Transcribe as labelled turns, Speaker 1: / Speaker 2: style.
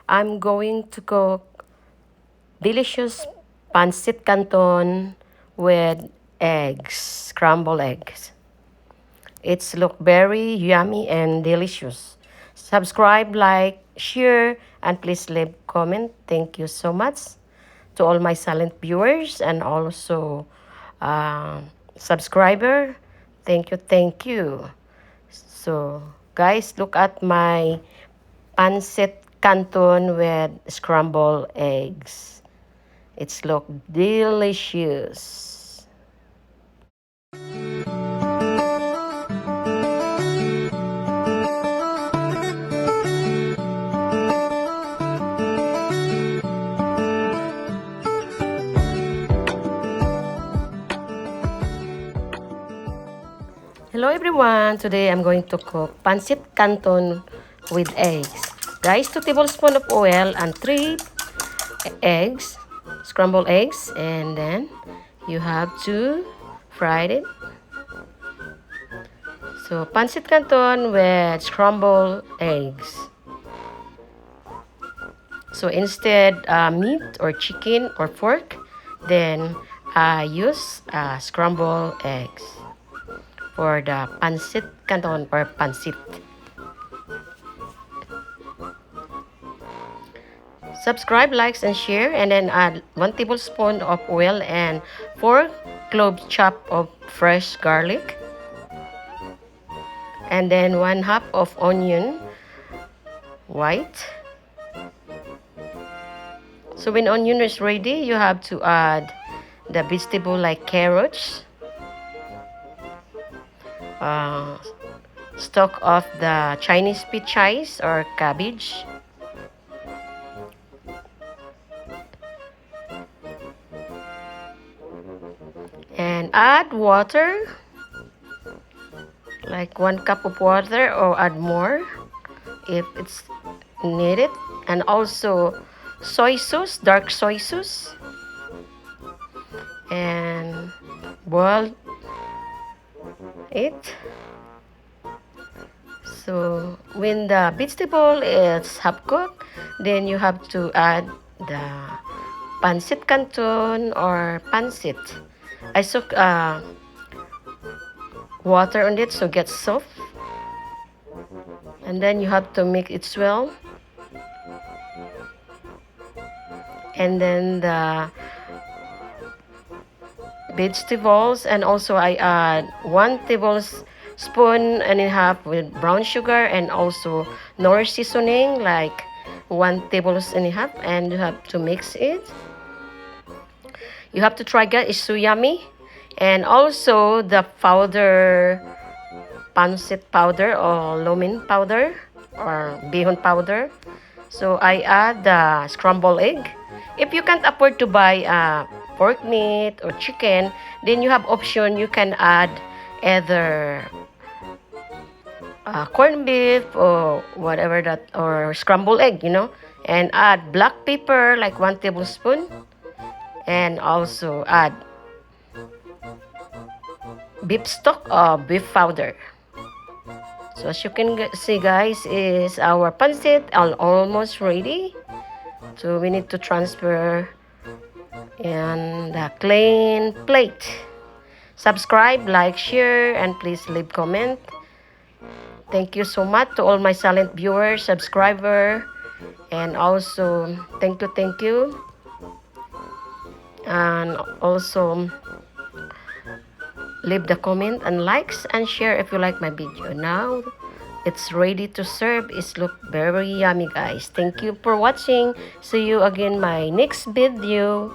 Speaker 1: I'm going to cook delicious Pancit Canton with eggs, scrambled eggs. It's look very yummy and delicious. Subscribe, like, share, and please leave comment. Thank you so much to all my silent viewers and also uh, subscriber. Thank you, thank you. So, guys, look at my pancit canton with scrambled eggs. It's look delicious. Hello everyone! Today I'm going to cook pancit canton with eggs. Guys, 2 tablespoons of oil and 3 eggs, scrambled eggs, and then you have to fry it. So, pancit canton with scrambled eggs. So, instead meat or chicken or pork, then I use scrambled eggs for the pancit canton or pancit. Subscribe, likes, and share, and then add 1 tablespoon of oil and 4 cloves chopped of fresh garlic, and then 1/2 of onion white. So when onion is ready, you have to add the vegetable like carrots, stalk of the Chinese peaches or cabbage, and add water, like 1 cup of water or add more if it's needed, and also soy sauce, dark soy sauce, and boil it. So when the vegetable is half cooked, then you have to add the pancit canton or pancit. I soak water on it so it gets soft, and then you have to make it swell, and then the vegetables, and also I add 1 tablespoon and a half with brown sugar, and also Nor seasoning like 1 tablespoon and a half, and you have to mix it. You have to try, guys, it's so yummy. And also the powder, pancit powder or lomin powder or bihon powder. So I add the scrambled egg. If you can't afford to buy pork meat or chicken, then you have option. You can add either corned beef or whatever that, or scrambled egg, and add black pepper like 1 tablespoon, and also add beef stock or beef powder. So as you can see, guys, is our pancit almost ready. So we need to transfer in the clean plate. Subscribe, like, share, and please leave comment. Thank you so much to all my silent viewers, subscriber, and also thank you. And also leave the comment and likes and share if you like my video. Now it's ready to serve. It's look very yummy, guys. Thank you for watching. See you again my next video.